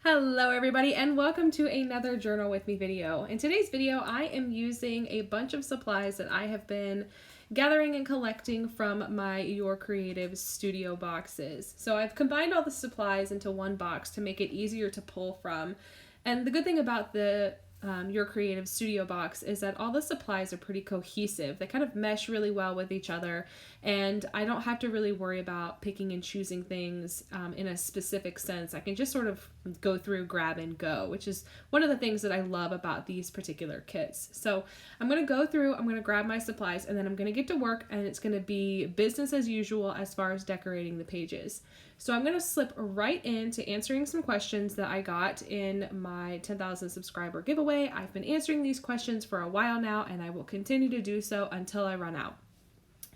Hello everybody and welcome to another Journal With Me video. In today's video, I am using a bunch of supplies that I have been gathering and collecting from my Your Creative studio boxes. So I've combined all the supplies into one box to make it easier to pull from. And the good thing about the Your Creative studio box is that all the supplies are pretty cohesive. They kind of mesh really well with each other, and I don't have to really worry about picking and choosing things in a specific sense. I can just sort of go through, grab and go, which is one of the things that I love about these particular kits. So I'm going to go through, I'm going to grab my supplies, and then I'm going to get to work, and it's going to be business as usual as far as decorating the pages. So I'm going to slip right into answering some questions that I got in my 10,000 subscriber giveaway. I've been answering these questions for a while now, and I will continue to do so until I run out.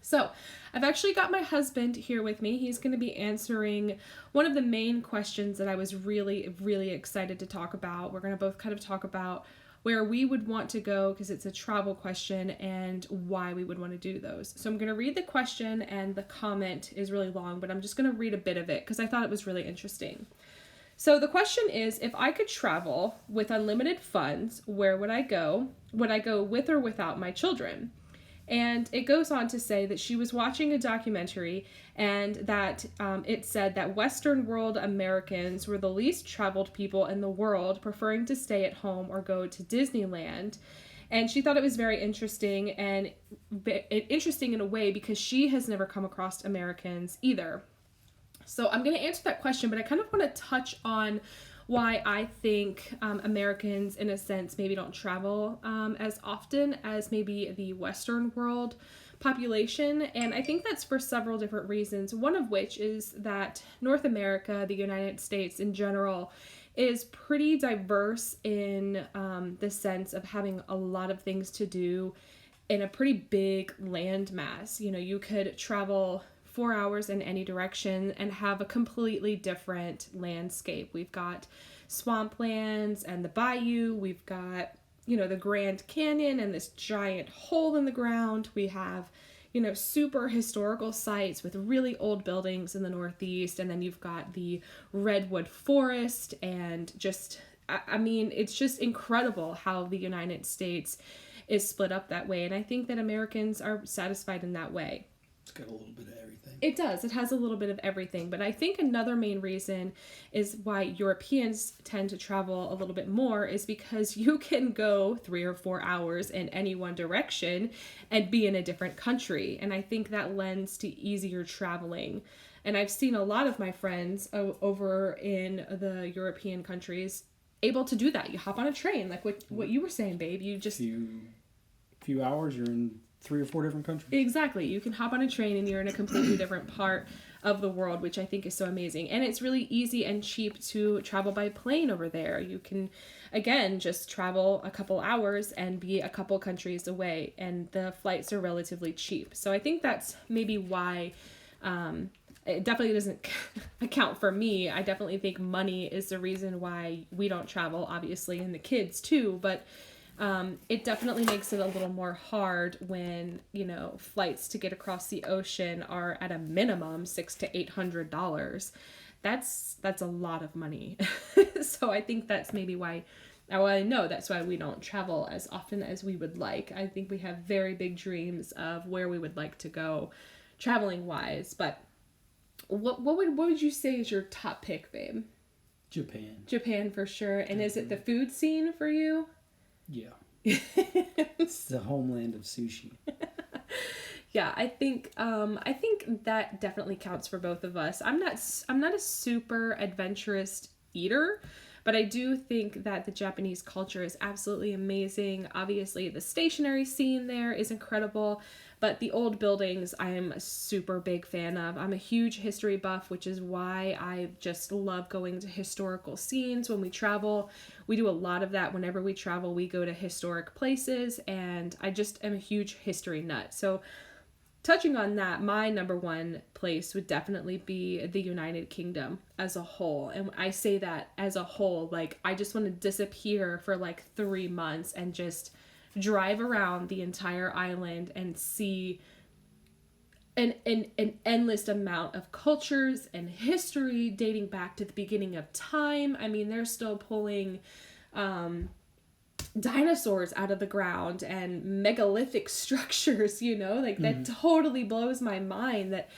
So I've actually got my husband here with me. He's going to be answering one of the main questions that I was really excited to talk about. We're going to both kind of talk about where we would want to go because it's a travel question and why we would want to do those. So I'm going to read the question, and the comment is really long, but I'm just going to read a bit of it because I thought it was really interesting. So the question is, if I could travel with unlimited funds, where would I go? Would I go with or without my children? And it goes on to say that she was watching a documentary and that it said that Western world Americans were the least traveled people in the world, preferring to stay at home or go to Disneyland. And she thought it was very interesting, and interesting in a way because she has never come across Americans either. So I'm going to answer that question, but I kind of want to touch on why I think Americans, in a sense, maybe don't travel as often as maybe the Western world population. And I think that's for several different reasons, one of which is that North America, the United States in general, is pretty diverse in the sense of having a lot of things to do in a pretty big land mass. You know, you could travel 4 hours in any direction and have a completely different landscape. We've got swamplands and the bayou. We've got, the Grand Canyon and this giant hole in the ground. We have, super historical sites with really old buildings in the Northeast. And then you've got the redwood forest and just, it's just incredible how the United States is split up that way. And I think that Americans are satisfied in that way. It's got a little bit of everything. It does. It has a little bit of everything. But I think another main reason is why Europeans tend to travel a little bit more is because you can go 3 or 4 hours in any one direction and be in a different country. And I think that lends to easier traveling. And I've seen a lot of my friends over in the European countries able to do that. You hop on a train, like what you were saying, babe. You just... few hours, you're in 3 or 4 different countries. Exactly. You can hop on a train and you're in a completely different part of the world, which I think is so amazing. And it's really easy and cheap to travel by plane over there. You can, again, just travel a couple hours and be a couple countries away, and the flights are relatively cheap. So I think that's maybe why it definitely doesn't account for me. I definitely think money is the reason why we don't travel, obviously, and the kids too, but it definitely makes it a little more hard when, flights to get across the ocean are at a minimum $600 to $800. That's a lot of money. So I think that's maybe why, I know that's why we don't travel as often as we would like. I think we have very big dreams of where we would like to go traveling wise. But what would you say is your top pick, babe? Japan for sure. And is it the food scene for you? Yeah. It's the homeland of sushi. Yeah, I think that definitely counts for both of us. I'm not a super adventurous eater, but I do think that the Japanese culture is absolutely amazing. Obviously, the stationery scene there is incredible, but the old buildings I am a super big fan of. I'm a huge history buff, which is why I just love going to historical scenes when we travel. We do a lot of that whenever we travel. We go to historic places, and I just am a huge history nut. So touching on that, my number one place would definitely be the United Kingdom as a whole. And I say that as a whole, like I just want to disappear for like 3 months and just drive around the entire island and see an endless amount of cultures and history dating back to the beginning of time. I mean, they're still pulling dinosaurs out of the ground and megalithic structures, you know, like that totally blows my mind that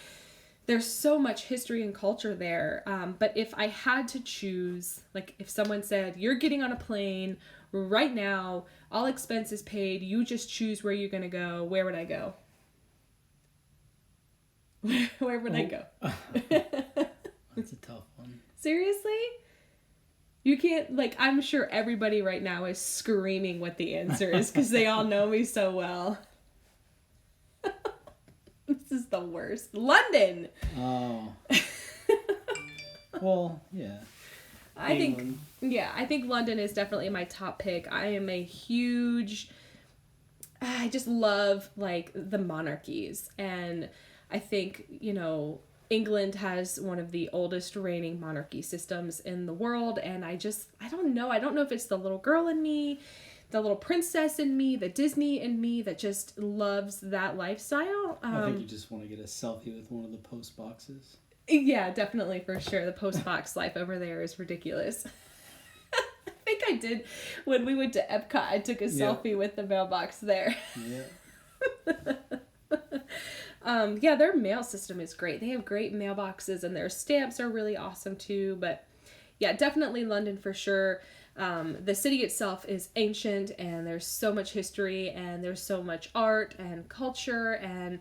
there's so much history and culture there. But if I had to choose, like if someone said, you're getting on a plane right now, all expenses paid, you just choose where you're going to go, where would I go? Where would I go? That's a tough one. Seriously? You can't, like, I'm sure everybody right now is screaming what the answer is because they all know me so well. This is the worst. London! Oh. Well, yeah. I think London is definitely my top pick. I just love, like, the monarchies. And I think, you know, England has one of the oldest reigning monarchy systems in the world, and I don't know if it's the little girl in me, the little princess in me, the Disney in me that just loves that lifestyle. I think you just want to get a selfie with one of the post boxes. Yeah, definitely, for sure. The post box life over there is ridiculous. I think I did when we went to Epcot. I took a selfie with the mailbox there. Yeah. Yeah, their mail system is great. They have great mailboxes and their stamps are really awesome too. But yeah, definitely London for sure. The city itself is ancient and there's so much history and there's so much art and culture, and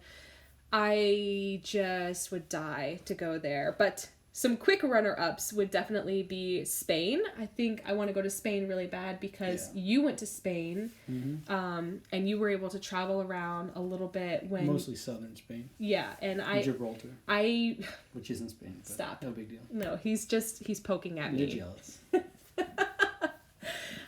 I just would die to go there. But some quick runner-ups would definitely be Spain. I think I want to go to Spain really bad because you went to Spain, and you were able to travel around a little bit when... Mostly southern Spain. Yeah, and Gibraltar. Which isn't Spain, but stop. No big deal. No, he's poking at me. You're jealous.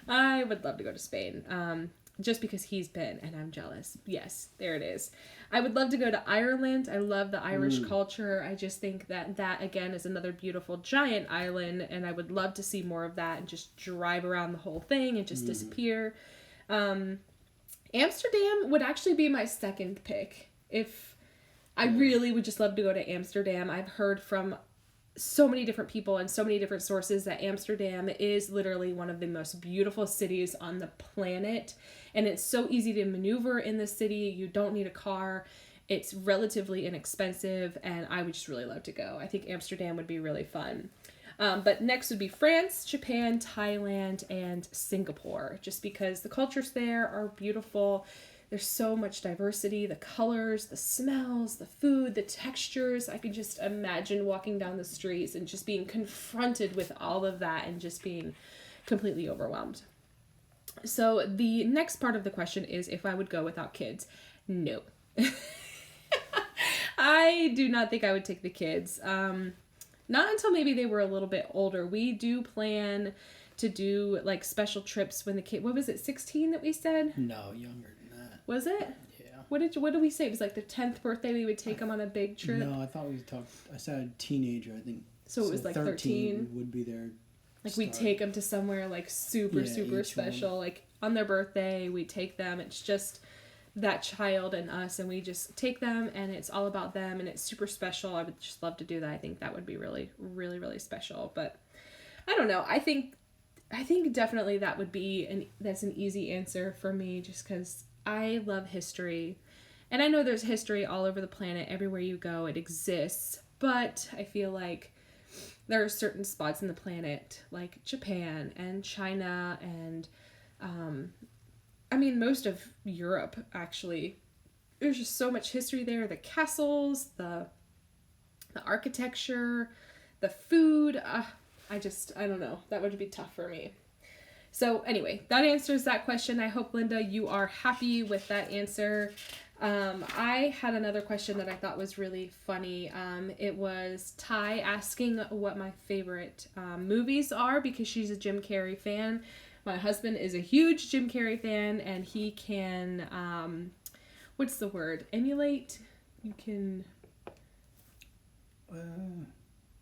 I would love to go to Spain. Just because he's been, and I'm jealous. Yes, there it is. I would love to go to Ireland. I love the Irish culture. I just think that again is another beautiful giant island, and I would love to see more of that and just drive around the whole thing and just disappear. Amsterdam would actually be my second pick. If I really would just love to go to Amsterdam. I've heard from so many different people and so many different sources that Amsterdam is literally one of the most beautiful cities on the planet, and it's so easy to maneuver in the city. You don't need a car. It's relatively inexpensive, and I would just really love to go. I think Amsterdam would be really fun. But next would be France, Japan, Thailand, and Singapore, just because the cultures there are beautiful. There's so much diversity, the colors, the smells, the food, the textures. I can just imagine walking down the streets and just being confronted with all of that and just being completely overwhelmed. So the next part of the question is if I would go without kids. No. I do not think I would take the kids. Not until maybe they were a little bit older. We do plan to do like special trips when the kid, what was it, 16 that we said? No, younger than that. Was it? Yeah. What did we say? It was like their 10th birthday we would take them on a big trip? No, I said teenager, I think. So it was like 13 would be their like we'd take them to somewhere like super special. Like on their birthday, we take them. It's just that child and us, and we just take them, and it's all about them, and it's super special. I would just love to do that. I think that would be really, really, really special. But I don't know. I think definitely that would be that's an easy answer for me, just because I love history, and I know there's history all over the planet. Everywhere you go, it exists. But I feel like there are certain spots in the planet, like Japan and China and most of Europe, actually. There's just so much history there. The castles, the architecture, the food. I don't know. That would be tough for me. So anyway, that answers that question. I hope, Linda, you are happy with that answer. I had another question that I thought was really funny. It was Ty asking what my favorite movies are, because she's a Jim Carrey fan. My husband is a huge Jim Carrey fan, and he can, what's the word? Emulate? You can...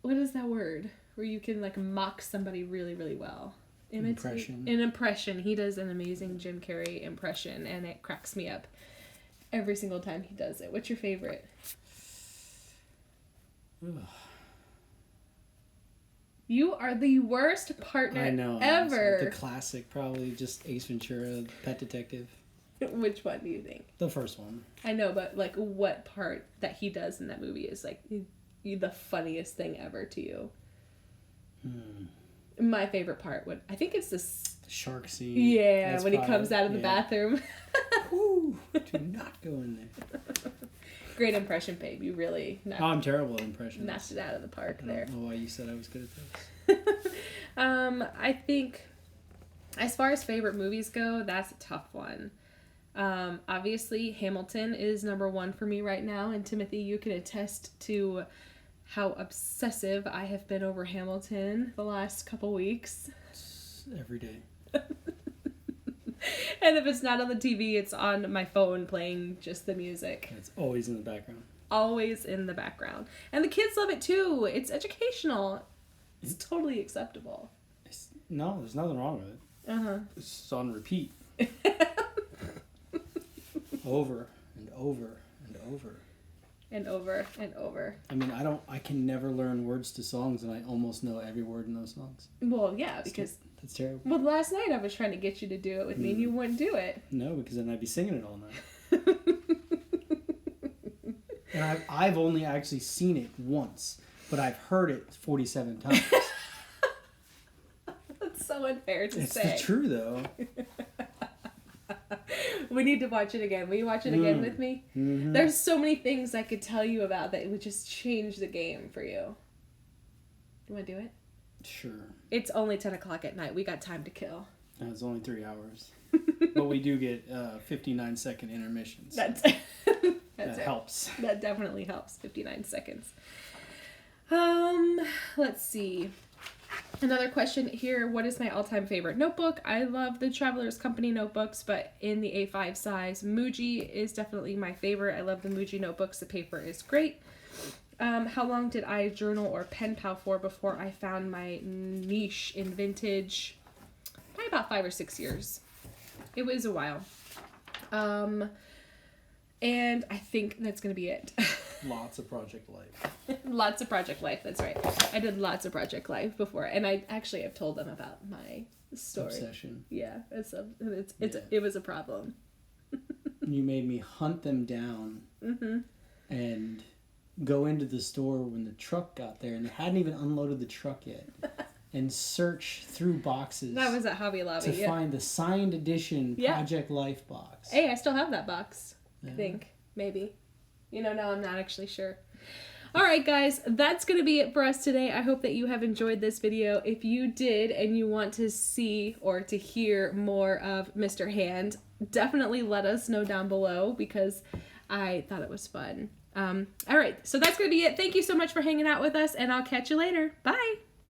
what is that word? Where you can, like, mock somebody really, really well. Impression. An impression. He does an amazing Jim Carrey impression, and it cracks me up every single time he does it. What's your favorite? Ugh. You are the worst partner I know. ever. The classic, probably just Ace Ventura, Pet Detective. Which one do you think? The first one. I know, but like, what part that he does in that movie is like the funniest thing ever to you? My favorite part I think it's this. The shark scene. Yeah, That's when he probably, comes out of the bathroom. Woo, do not go in there. Great impression, babe. You really I'm terrible at impressions. knocked it out of the park there. I don't know why you said I was good at this. I think as far as favorite movies go, that's a tough one. Obviously, Hamilton is number one for me right now, and Timothy, you can attest to how obsessive I have been over Hamilton the last couple weeks. Every day. And if it's not on the TV, it's on my phone playing just the music. It's always in the background. Always in the background. And the kids love it too. It's educational. It's totally acceptable. No, there's nothing wrong with it. Uh-huh. It's on repeat. Over and over and over. And over and over. I mean, I can never learn words to songs, and I almost know every word in those songs. Well, yeah, because... That's terrible. Well, last night I was trying to get you to do it with me, and you wouldn't do it. No, because then I'd be singing it all night. And I've only actually seen it once, but I've heard it 47 times. That's so unfair to say. It's the true, though. We need to watch it again. Will you watch it again with me? Mm-hmm. There's so many things I could tell you about that would just change the game for you. You want to do it? Sure. It's only 10 o'clock at night. We got time to kill. It's only 3 hours. But we do get 59-second intermissions. That helps. That definitely helps. 59 seconds. Let's see. Another question here. What is my all-time favorite notebook? I love the Traveler's Company notebooks, but in the A5 size, Muji is definitely my favorite. I love the Muji notebooks. The paper is great. How long did I journal or pen pal for before I found my niche in vintage? Probably about 5 or 6 years. It was a while. And I think that's going to be it. Lots of Project Life. Lots of Project Life, that's right. I did lots of Project Life before, and I actually have told them about my story. Obsession. Yeah, it was a problem. You made me hunt them down and go into the store when the truck got there, and they hadn't even unloaded the truck yet, and search through boxes. That was at Hobby Lobby, to find the signed edition Project Life box. Hey, I still have that box. I think. Maybe. No, I'm not actually sure. Alright guys, that's going to be it for us today. I hope that you have enjoyed this video. If you did and you want to see or to hear more of Mr. Hand, definitely let us know down below because I thought it was fun. Alright, so that's going to be it. Thank you so much for hanging out with us, and I'll catch you later. Bye!